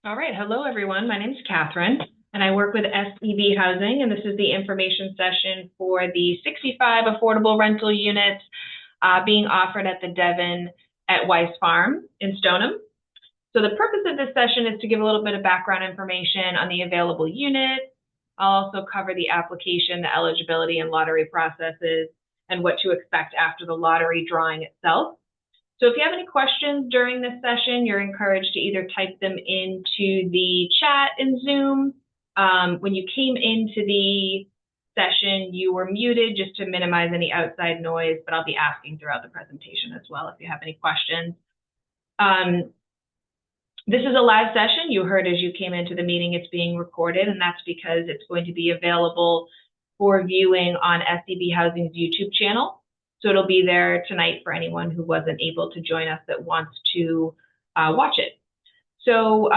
All right. Hello, everyone. My name is Catherine, and I work with SEB Housing, and this is the information session for the 65 affordable rental units being offered at the Devon at Weiss Farm in Stoneham. So the purpose of this session is to give a little bit of background information on the available units. I'll also cover the application, the eligibility, and lottery processes, and what to expect after the lottery drawing itself. So if you have any questions during this session, you're encouraged to either type them into the chat in Zoom. When you came into the session, you were muted just to minimize any outside noise, but I'll be asking throughout the presentation as well if you have any questions. This is a live session. You heard as you came into the meeting, it's being recorded, and that's because it's going to be available for viewing on SEB Housing's YouTube channel. So it'll be there tonight for anyone who wasn't able to join us that wants to watch it. So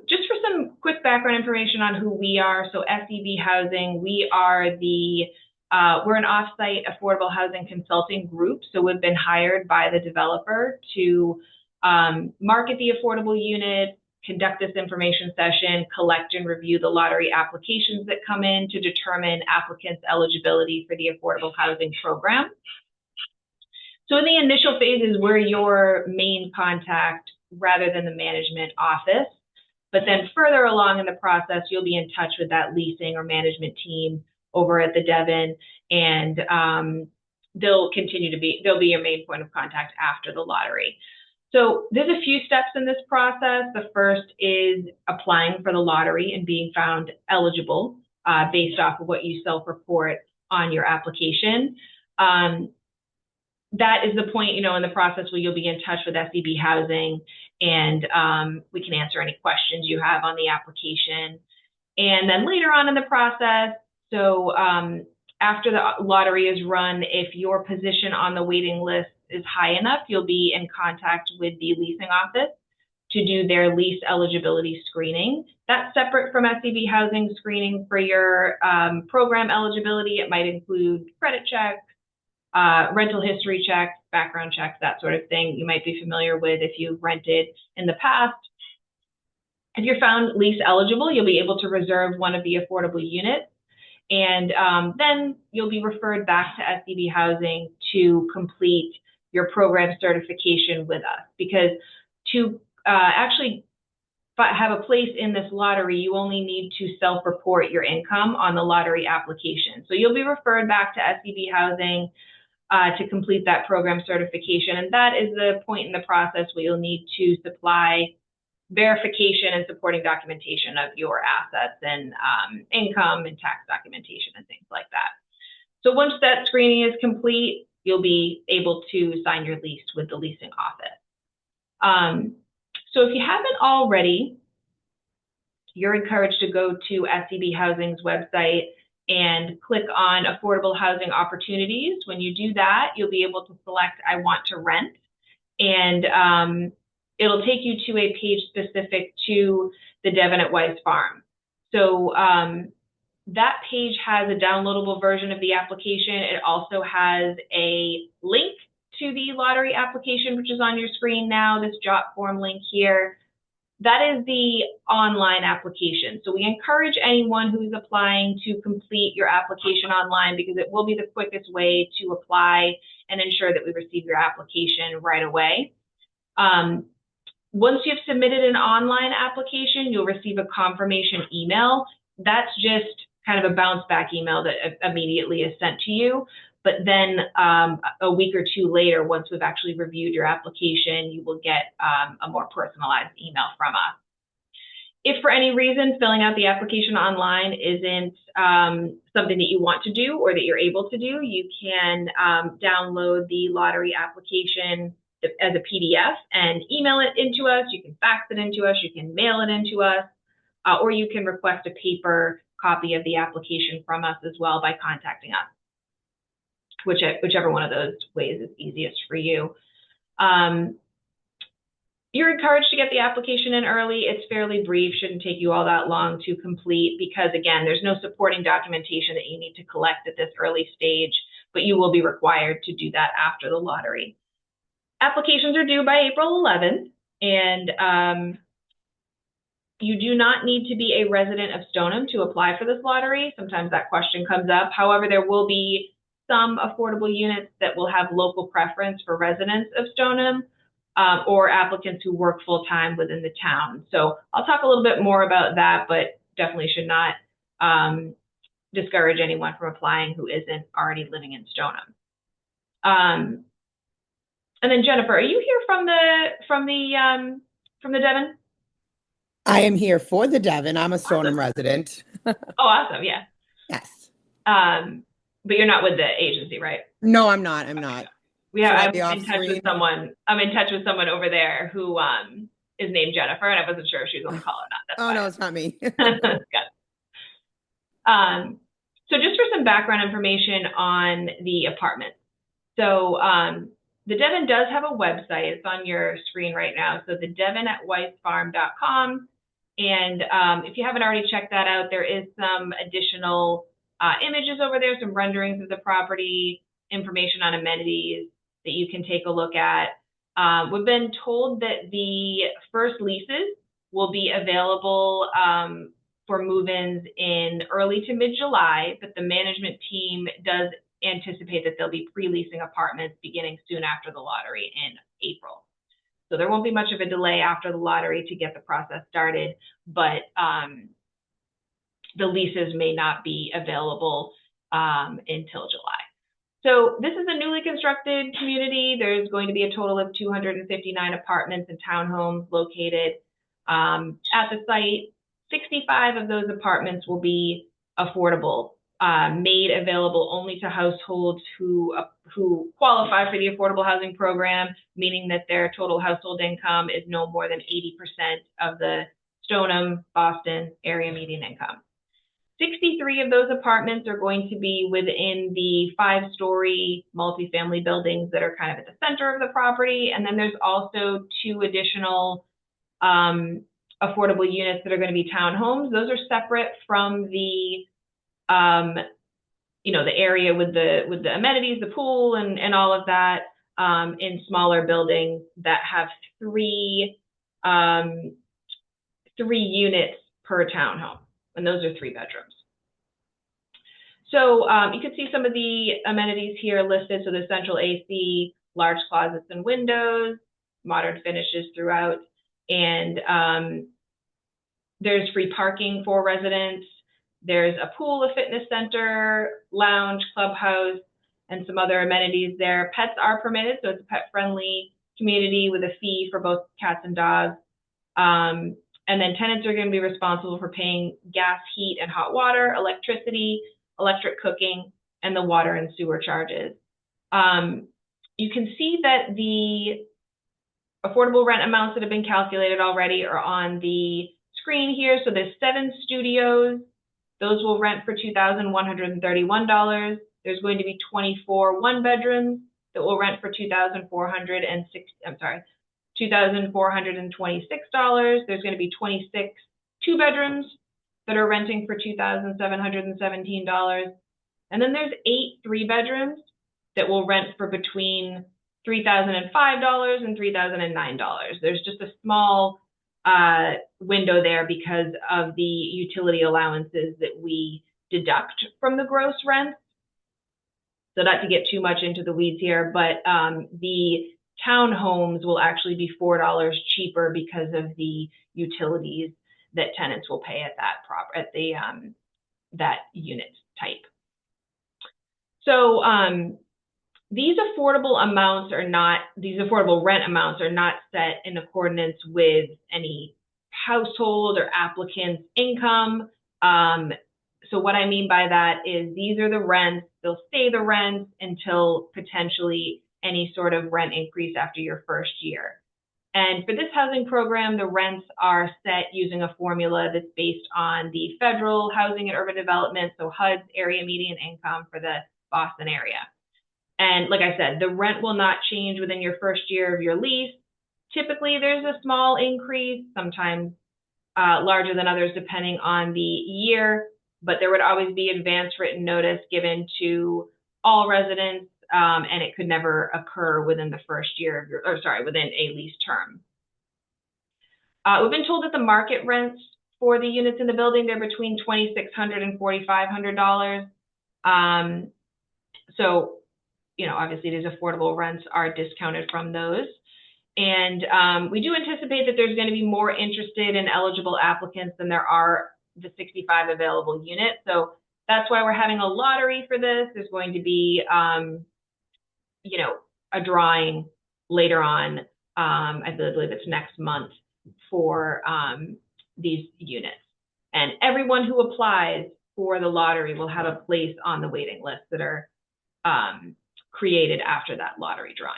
just for some quick background information on who we are. So SEB Housing, we are we're an off-site affordable housing consulting group. So we've been hired by the developer to market the affordable unit, conduct this information session, collect and review the lottery applications that come in to determine applicants' eligibility for the affordable housing program. So in the initial phases, we're your main contact rather than the management office. But then further along in the process, you'll be in touch with that leasing or management team over at the Devon, and they'll be your main point of contact after the lottery. So there's a few steps in this process. The first is applying for the lottery and being found eligible based off of what you self-report on your application. That is the point, in the process where you'll be in touch with SEB Housing, and we can answer any questions you have on the application. And then later on in the process, so after the lottery is run, if your position on the waiting list is high enough, you'll be in contact with the leasing office to do their lease eligibility screening. That's separate from SEB Housing screening for your program eligibility. It might include credit checks, rental history checks, background checks, that sort of thing you might be familiar with if you've rented in the past. If you're found lease eligible, you'll be able to reserve one of the affordable units, and then you'll be referred back to SEB Housing to complete your program certification with us. Because to actually have a place in this lottery, you only need to self-report your income on the lottery application. So you'll be referred back to SEB Housing to complete that program certification. And that is the point in the process where you'll need to supply verification and supporting documentation of your assets and income and tax documentation and things like that. So once that screening is complete, you'll be able to sign your lease with the leasing office. So if you haven't already, you're encouraged to go to SEB Housing's website and click on Affordable Housing Opportunities. When you do that, you'll be able to select I want to rent, and it'll take you to a page specific to the Devon at Weiss Farm. So that page has a downloadable version of the application. It also has a link to the lottery application, which is on your screen now, this jot form link here. That is the online application. So we encourage anyone who's applying to complete your application online, because it will be the quickest way to apply and ensure that we receive your application right away. Once you've submitted an online application, you'll receive a confirmation email. That's just kind of a bounce back email that immediately is sent to you. But then a week or two later, once we've actually reviewed your application, you will get a more personalized email from us. If for any reason filling out the application online isn't something that you want to do or that you're able to do, you can download the lottery application as a PDF and email it into us. You can fax it into us, you can mail it into us, or you can request a paper copy of the application from us as well by contacting us. Whichever one of those ways is easiest for you. You're encouraged to get the application in early. It's fairly brief, shouldn't take you all that long to complete, because again, there's no supporting documentation that you need to collect at this early stage, but you will be required to do that after the lottery. Applications are due by April 11th, and You do not need to be a resident of Stoneham to apply for this lottery. Sometimes that question comes up. However, there will be some affordable units that will have local preference for residents of Stoneham, or applicants who work full-time within the town. So I'll talk a little bit more about that, but definitely should not discourage anyone from applying who isn't already living in Stoneham. And then Jennifer, are you here from the Devon? I am here for the Devon. I'm a Stoneham resident. Oh, awesome. Yeah. Yes. But you're not with the agency, right? No, I'm not. I'm not. I'm in touch with someone. I'm in touch with someone over there who is named Jennifer, and I wasn't sure if she was on the call or not. That's no, it's not me. Got it. So just for some background information on the apartment. So the Devon does have a website. It's on your screen right now. So the Devon@weissfarm.com. And if you haven't already checked that out, there is some additional images over there, some renderings of the property, information on amenities that you can take a look at. We've been told that the first leases will be available for move-ins in early to mid-July, but the management team does anticipate that they'll be pre-leasing apartments beginning soon after the lottery in April. So there won't be much of a delay after the lottery to get the process started, but the leases may not be available until July. So this is a newly constructed community. There's going to be a total of 259 apartments and townhomes located at the site. 65 of those apartments will be affordable, made available only to households who qualify for the affordable housing program, meaning that their total household income is no more than 80% of the Stoneham, Boston area median income. 63 of those apartments are going to be within the 5-story multifamily buildings that are kind of at the center of the property. And then there's also 2 additional affordable units that are going to be townhomes. Those are separate from the the area with the amenities, the pool, and all of that, in smaller buildings that have 3 units per townhome, and those are 3 bedrooms. So you can see some of the amenities here listed. So the central AC, large closets and windows, modern finishes throughout, and there's free parking for residents. There's a pool, a fitness center, lounge, clubhouse, and some other amenities there. Pets are permitted, so it's a pet-friendly community with a fee for both cats and dogs. And then tenants are going to be responsible for paying gas, heat, and hot water, electricity, electric cooking, and the water and sewer charges. You can see that the affordable rent amounts that have been calculated already are on the screen here. So there's 7 studios. Those will rent for $2,131. There's going to be 24 one-bedrooms that will rent for $2,426. There's going to be 26 two-bedrooms that are renting for $2,717. And then there's 8 three-bedrooms that will rent for between $3,005 and $3,009. There's just a small window there because of the utility allowances that we deduct from the gross rent. So not to get too much into the weeds here, but the townhomes will actually be $4 cheaper because of the utilities that tenants will pay at that unit type. So these affordable rent amounts are not set in accordance with any household or applicant's income. So what I mean by that is these are the rents. They'll stay the rents until potentially any sort of rent increase after your first year. And for this housing program, the rents are set using a formula that's based on the federal housing and urban development, so HUD's area median income for the Boston area. And like I said, the rent will not change within your first year of your lease. Typically, there's a small increase, sometimes larger than others depending on the year, but there would always be advance written notice given to all residents, and it could never occur within the first year of within a lease term. We've been told that the market rents for the units in the building. They're between $2,600 and $4,500. So, obviously these affordable rents are discounted from those. And we do anticipate that there's going to be more interested and eligible applicants than there are the 65 available units. So that's why we're having a lottery for this. There's going to be, a drawing later on. I believe it's next month for these units. And everyone who applies for the lottery will have a place on the waiting list that are created after that lottery drawing.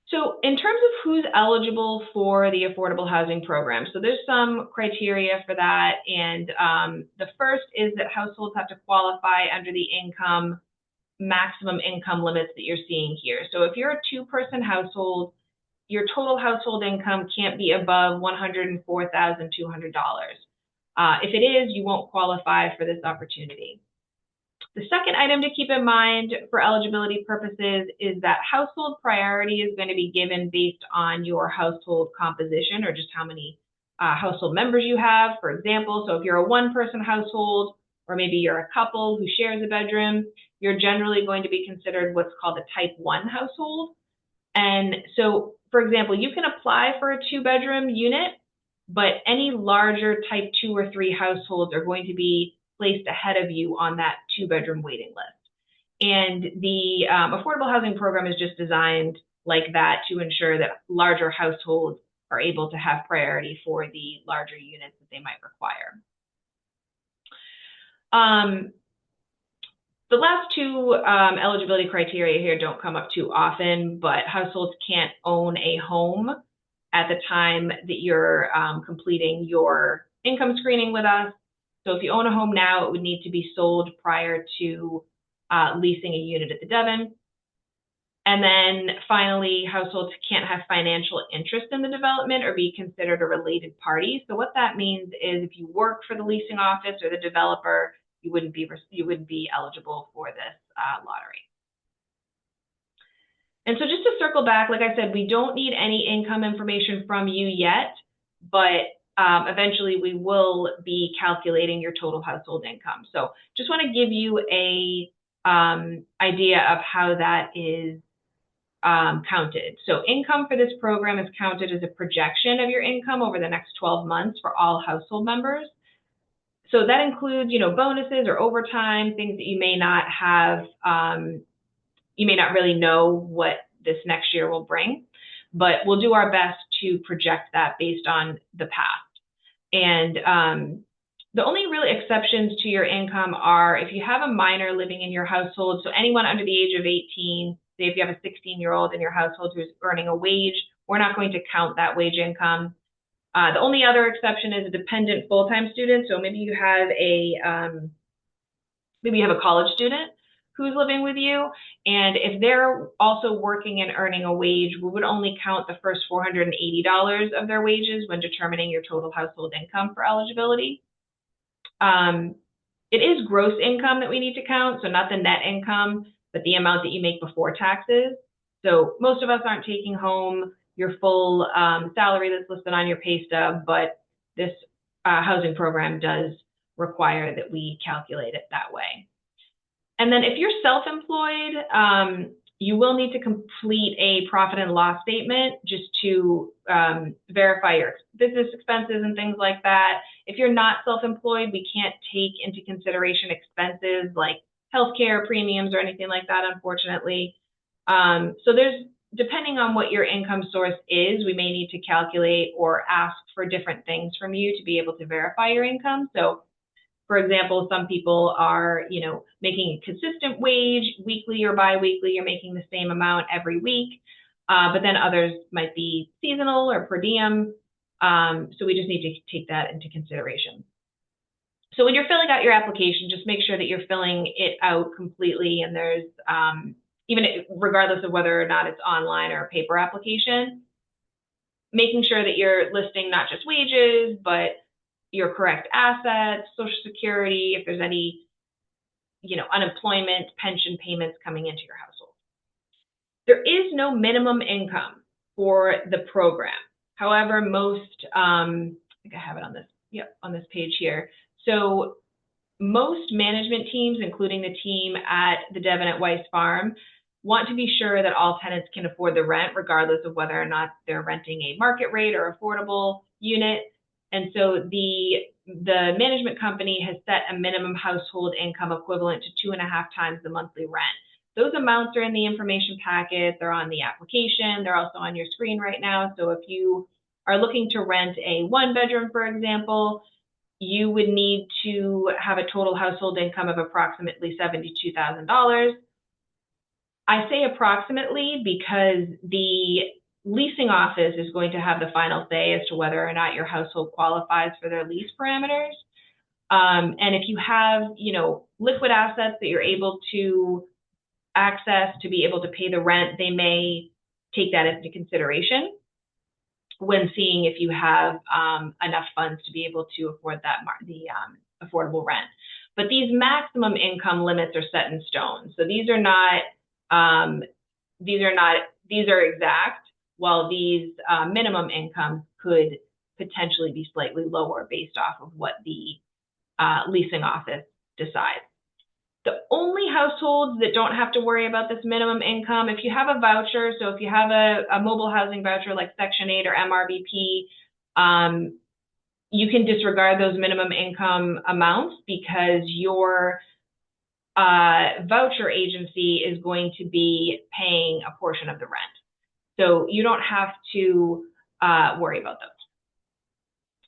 So in terms of who's eligible for the affordable housing program, so there's some criteria for that. And the first is that households have to qualify under the maximum income limits that you're seeing here. So if you're a two-person household, your total household income can't be above $104,200. If it is, you won't qualify for this opportunity. The second item to keep in mind for eligibility purposes is that household priority is going to be given based on your household composition, or just how many household members you have. For example, so if you're a one-person household, or maybe you're a couple who shares a bedroom, you're generally going to be considered what's called a type 1 household. And so, for example, you can apply for a 2-bedroom unit, but any larger type 2 or 3 households are going to be placed ahead of you on that 2-bedroom waiting list. And the affordable housing program is just designed like that to ensure that larger households are able to have priority for the larger units that they might require. The last two eligibility criteria here don't come up too often, but households can't own a home at the time that you're completing your income screening with us. So if you own a home now, it would need to be sold prior to leasing a unit at the Devon. And then finally, households can't have financial interest in the development or be considered a related party. So what that means is if you work for the leasing office or the developer, you wouldn't be eligible for this lottery. And so just to circle back, like I said, we don't need any income information from you yet, but eventually we will be calculating your total household income. So just want to give you a idea of how that is counted. So income for this program is counted as a projection of your income over the next 12 months for all household members. So that includes, bonuses or overtime, things that you may not have, you may not really know what this next year will bring, but we'll do our best to project that based on the past. And the only really exceptions to your income are if you have a minor living in your household, so anyone under the age of 18, say if you have a 16-year-old in your household who's earning a wage, we're not going to count that wage income. The only other exception is a dependent full-time student. So maybe you have a college student who's living with you, and if they're also working and earning a wage, we would only count the first $480 of their wages when determining your total household income for eligibility. It is gross income that we need to count, so not the net income, but the amount that you make before taxes. So most of us aren't taking home your full salary that's listed on your pay stub, but this housing program does require that we calculate it that way. And then if you're self-employed, you will need to complete a profit and loss statement just to verify your business expenses and things like that. If you're not self-employed, we can't take into consideration expenses like healthcare premiums or anything like that, unfortunately. So depending on what your income source is, we may need to calculate or ask for different things from you to be able to verify your income. So for example, some people are, making a consistent wage weekly or biweekly. You're making the same amount every week, but then others might be seasonal or per diem. So we just need to take that into consideration. So when you're filling out your application, just make sure that you're filling it out completely, and there's regardless of whether or not it's online or a paper application, making sure that you're listing not just wages, but your correct assets, Social Security, if there's any, unemployment, pension payments coming into your household. There is no minimum income for the program. However, most think I have it on this, yep, on this page here. So most management teams, including the team at the Devon at Weiss Farm, want to be sure that all tenants can afford the rent, regardless of whether or not they're renting a market rate or affordable unit. And so the management company has set a minimum household income equivalent to 2.5 times the monthly rent. Those amounts are in the information packet. They're on the application. They're also on your screen right now. So if you are looking to rent a 1-bedroom, for example, you would need to have a total household income of approximately $72,000. I say approximately because the leasing office is going to have the final say as to whether or not your household qualifies for their lease parameters. And if you have, liquid assets that you're able to access to be able to pay the rent, they may take that into consideration when seeing if you have enough funds to be able to afford the affordable rent. But these maximum income limits are set in stone. So these are exact, while these minimum incomes could potentially be slightly lower based off of what the leasing office decides. The only households that don't have to worry about this minimum income, if you have a voucher, so if you have a mobile housing voucher like Section 8 or MRBP, you can disregard those minimum income amounts because your voucher agency is going to be paying a portion of the rent. So you don't have to worry about those.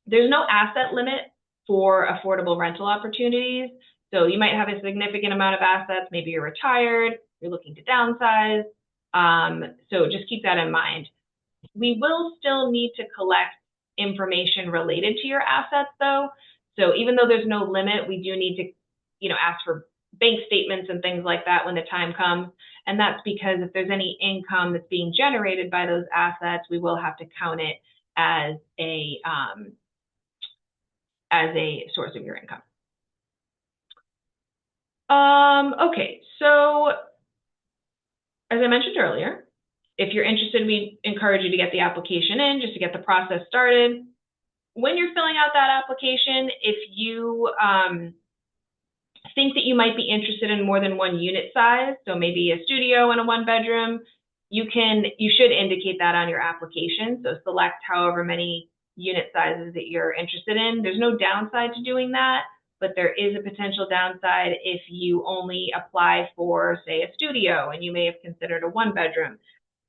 There's no asset limit for affordable rental opportunities. So you might have a significant amount of assets. Maybe you're retired, you're looking to downsize. So just keep that in mind. We will still need to collect information related to your assets though. So even though there's no limit, we do need to, ask for bank statements and things like that when the time comes. And that's because if there's any income that's being generated by those assets, we will have to count it as a source of your income. Okay, so as I mentioned earlier, if you're interested, we encourage you to get the application in just to get the process started. When you're filling out that application, if you think that you might be interested in more than one unit size, so maybe a studio and a 1-bedroom, you should indicate that on your application. So select however many unit sizes that you're interested in. There's no downside to doing that, but there is a potential downside if you only apply for, say, a studio and you may have considered a 1-bedroom.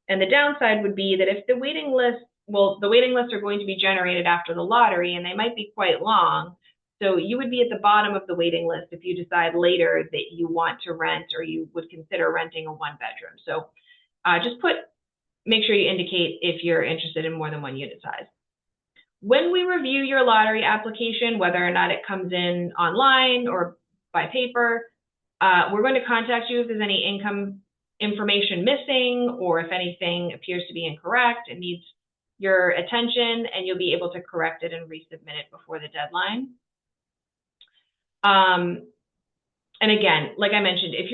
And the downside would be that if the waiting lists are going to be generated after the lottery, and they might be quite long. So you would be at the bottom of the waiting list if you decide later that you want to rent or you would consider renting a 1-bedroom. So make sure you indicate if you're interested in more than one unit size. When we review your lottery application, whether or not it comes in online or by paper, we're going to contact you if there's any income information missing or if anything appears to be incorrect. It needs your attention and you'll be able to correct it and resubmit it before the deadline. And again, like I mentioned, if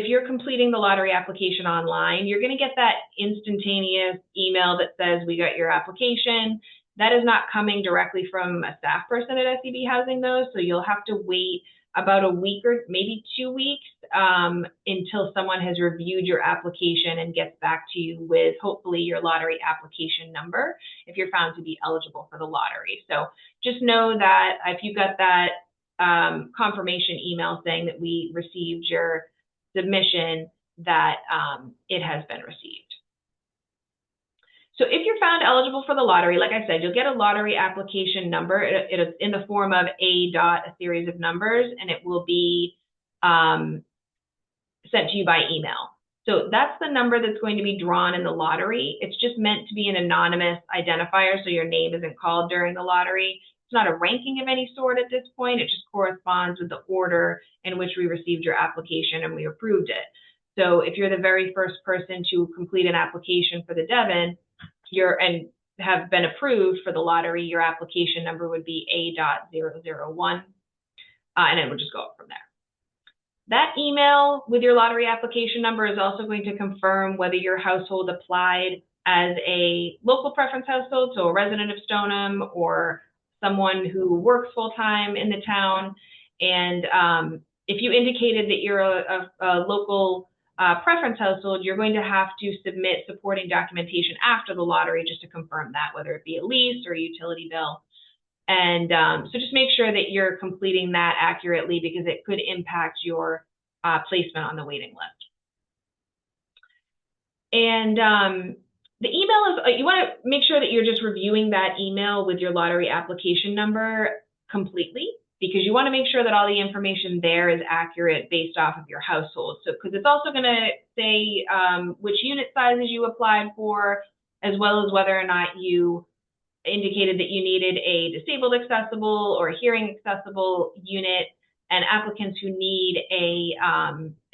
you're completing the lottery application online, you're going to get that instantaneous email that says we got your application. That is not coming directly from a staff person at SEB Housing though, so you'll have to wait about a week or maybe 2 weeks until someone has reviewed your application and gets back to you with hopefully your lottery application number if you're found to be eligible for the lottery. So just know that if you got that confirmation email saying that we received your submission, that it has been received. So if you're found eligible for the lottery, like I said, you'll get a lottery application number. It's in the form of a series of numbers, and it will be sent to you by email. So that's the number that's going to be drawn in the lottery. It's just meant to be an anonymous identifier, so your name isn't called during the lottery. It's not a ranking of any sort at this point. It just corresponds with the order in which we received your application and we approved it. So if you're the very first person to complete an application for the Devon, and have been approved for the lottery, your application number would be A.001, and it would just go up from there. That email with your lottery application number is also going to confirm whether your household applied as a local preference household, so a resident of Stoneham or someone who works full-time in the town. And if you indicated that you're a local preference household, you're going to have to submit supporting documentation after the lottery just to confirm that, whether it be a lease or a utility bill. And so just make sure that you're completing that accurately, because it could impact your placement on the waiting list. And the email is, you want to make sure that you're just reviewing that email with your lottery application number completely, because you want to make sure that all the information there is accurate based off of your household. So, because it's also going to say which unit sizes you applied for, as well as whether or not you indicated that you needed a disabled accessible or a hearing accessible unit. And applicants who need a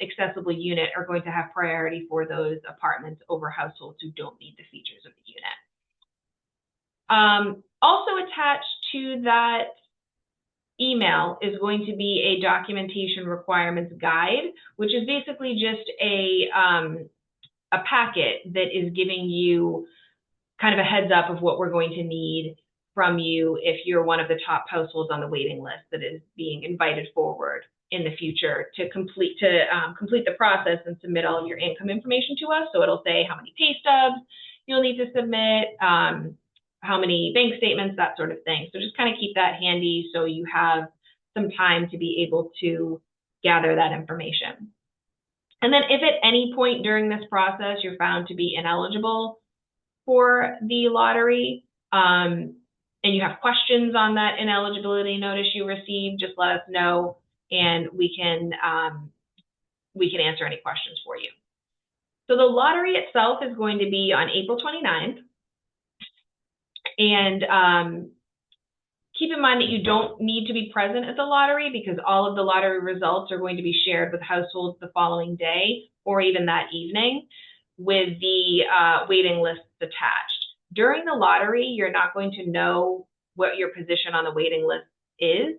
accessible unit are going to have priority for those apartments over households who don't need the features of the unit. Also attached to that email is going to be a documentation requirements guide, which is basically just a packet that is giving you kind of a heads up of what we're going to need from you if you're one of the top households on the waiting list that is being invited forward in the future to complete the process and submit all of your income information to us. So it'll say how many pay stubs you'll need to submit, how many bank statements, that sort of thing. So just kind of keep that handy so you have some time to be able to gather that information. And then if at any point during this process you're found to be ineligible for the lottery, and you have questions on that ineligibility notice you received, just let us know, and we can answer any questions for you. So the lottery itself is going to be on April 29th. And keep in mind that you don't need to be present at the lottery, because all of the lottery results are going to be shared with households the following day or even that evening with the waiting lists attached. During the lottery, you're not going to know what your position on the waiting list is.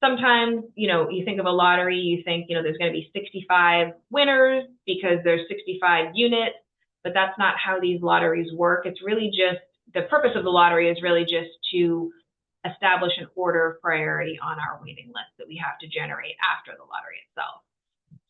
Sometimes, you think of a lottery, you think, there's going to be 65 winners because there's 65 units, but that's not how these lotteries work. It's really just, the purpose of the lottery is really just to establish an order of priority on our waiting list that we have to generate after the lottery itself.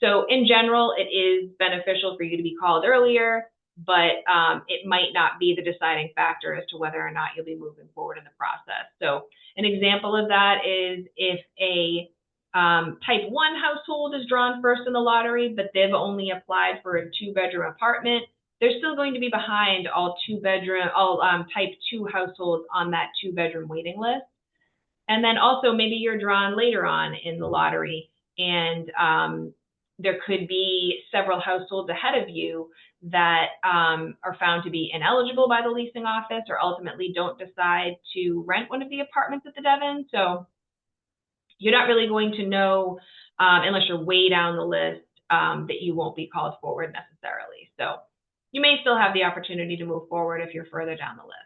So in general, it is beneficial for you to be called earlier, but it might not be the deciding factor as to whether or not you'll be moving forward in the process. So an example of that is if a type 1 household is drawn first in the lottery, but they've only applied for a 2-bedroom apartment, they're still going to be behind all type 2 households on that 2-bedroom waiting list. And then also maybe you're drawn later on in the lottery, and there could be several households ahead of you that are found to be ineligible by the leasing office, or ultimately don't decide to rent one of the apartments at the Devon. So you're not really going to know, unless you're way down the list, that you won't be called forward necessarily. So you may still have the opportunity to move forward if you're further down the list.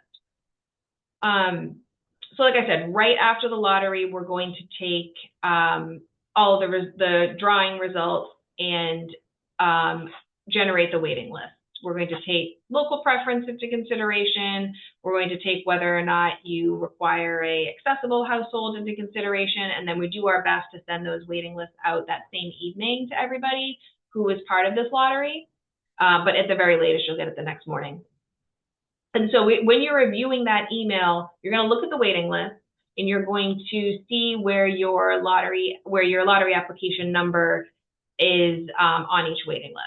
So like I said, right after the lottery, we're going to take all of the drawing results and generate the waiting list. We're going to take local preference into consideration. We're going to take whether or not you require a accessible household into consideration, and then we do our best to send those waiting lists out that same evening to everybody who is part of this lottery. But at the very latest, you'll get it the next morning. And so when you're reviewing that email, you're going to look at the waiting list, and you're going to see where your lottery application number is on each waiting list.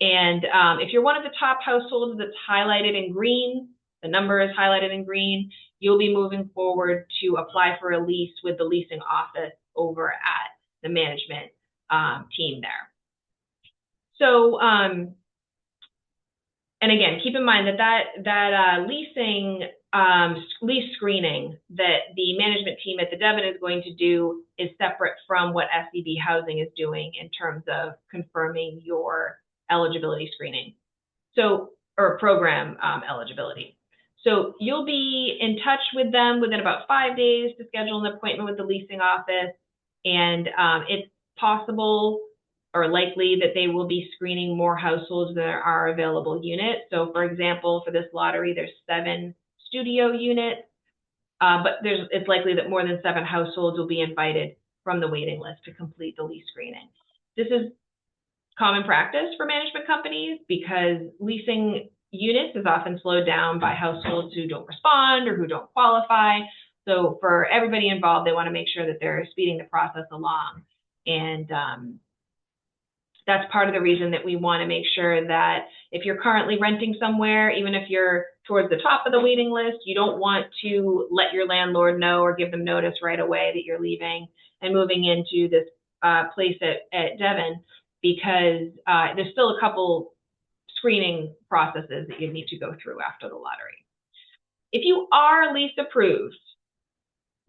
And if you're one of the top households that's highlighted in green, the number is highlighted in green, you'll be moving forward to apply for a lease with the leasing office over at the management team there. So, and again, keep in mind that lease screening that the management team at the Devon is going to do is separate from what SEB Housing is doing in terms of confirming your eligibility screening, or program eligibility. So you'll be in touch with them within about 5 days to schedule an appointment with the leasing office, and it's possible or likely that they will be screening more households than there are available units. So for example, for this lottery, there's 7 studio units. but it's likely that more than 7 households will be invited from the waiting list to complete the lease screening. This is common practice for management companies because leasing units is often slowed down by households who don't respond or who don't qualify. So for everybody involved, they want to make sure that they're speeding the process along. And that's part of the reason that we want to make sure that if you're currently renting somewhere, even if you're towards the top of the waiting list, you don't want to let your landlord know or give them notice right away that you're leaving and moving into this place at Devon, because there's still a couple screening processes that you need to go through after the lottery. If you are lease approved,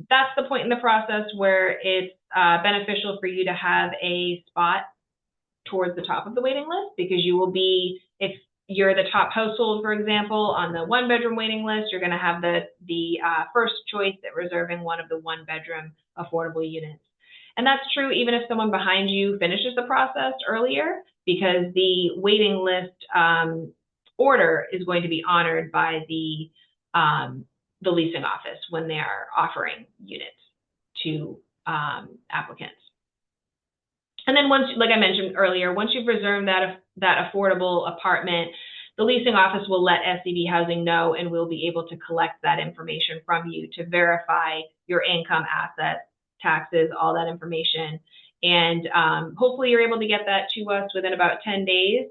that's the point in the process where it's beneficial for you to have a spot towards the top of the waiting list, because you will be, if you're the top household, for example, on the 1-bedroom waiting list, you're going to have the first choice at reserving one of the 1-bedroom affordable units. And that's true even if someone behind you finishes the process earlier, because the waiting list order is going to be honored by the leasing office when they are offering units to applicants. And then once, like I mentioned earlier, once you've reserved that affordable apartment, the leasing office will let SCB Housing know, and we'll be able to collect that information from you to verify your income, assets, taxes, all that information. And hopefully you're able to get that to us within about 10 days.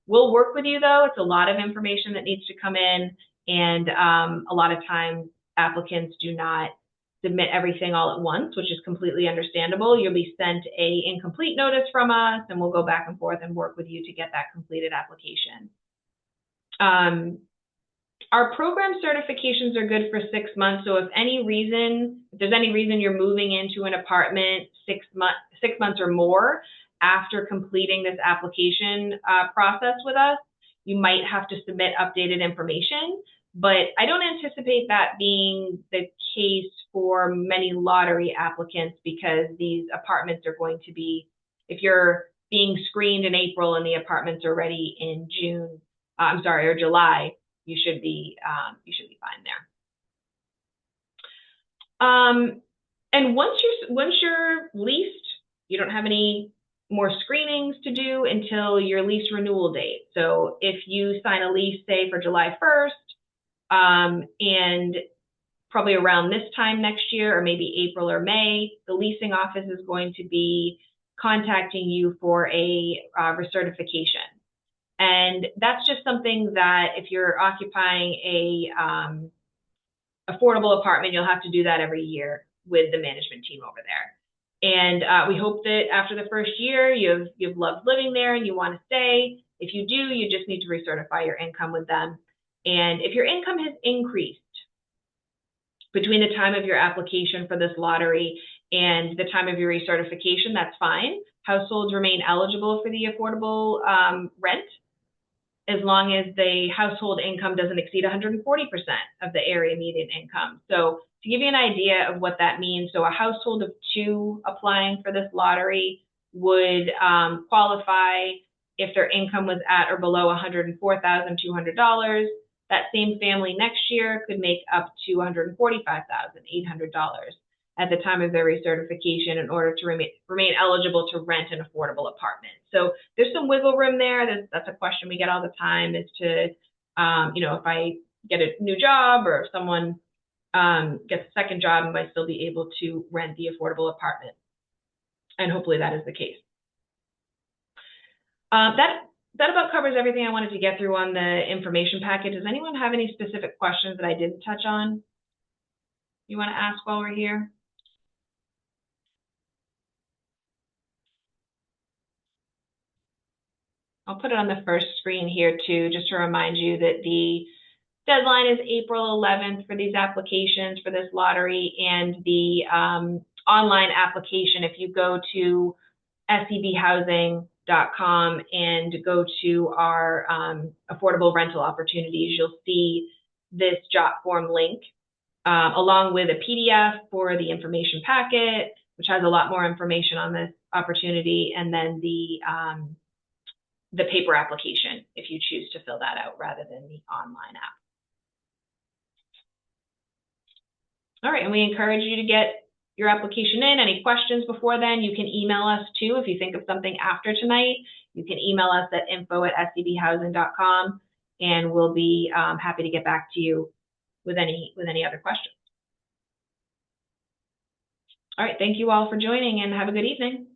We'll work with you though. It's a lot of information that needs to come in, and a lot of times applicants do not submit everything all at once, which is completely understandable. You'll be sent a incomplete notice from us, and we'll go back and forth and work with you to get that completed application. Our program certifications are good for 6 months. So if there's any reason you're moving into an apartment 6 months or more after completing this application process with us, you might have to submit updated information. But I don't anticipate that being the case for many lottery applicants, because these apartments are going to be, if you're being screened in April and the apartments are ready in or July, you should be fine there. And once you're leased, you don't have any more screenings to do until your lease renewal date. So if you sign a lease, say for July 1st, and probably around this time next year, or maybe April or May, the leasing office is going to be contacting you for a recertification. And that's just something that if you're occupying a affordable apartment, you'll have to do that every year with the management team over there. And we hope that after the first year, you've loved living there and you want to stay. If you do, you just need to recertify your income with them. And if your income has increased between the time of your application for this lottery and the time of your recertification, that's fine. Households remain eligible for the affordable rent as long as the household income doesn't exceed 140% of the area median income. So to give you an idea of what that means, so a household of 2 applying for this lottery would qualify if their income was at or below $104,200. That same family next year could make up to $145,800 at the time of their recertification in order to remain eligible to rent an affordable apartment. So there's some wiggle room there. That's a question we get all the time, as to, if I get a new job or if someone gets a second job, am I still be able to rent the affordable apartment? And hopefully that is the case. That about covers everything I wanted to get through on the information package. Does anyone have any specific questions that I didn't touch on you want to ask while we're here? I'll put it on the first screen here too, just to remind you that the deadline is April 11th for these applications for this lottery, and the online application, if you go to scbhousing.com and go to our affordable rental opportunities, you'll see this JOT form link along with a PDF for the information packet, which has a lot more information on this opportunity, and then the paper application if you choose to fill that out rather than the online app. All right, and we encourage you to get your application in. Any questions before then, you can email us too. If you think of something after tonight, you can email us at info@scbhousing.com, and we'll be happy to get back to you with any other questions. All right, thank you all for joining, and have a good evening.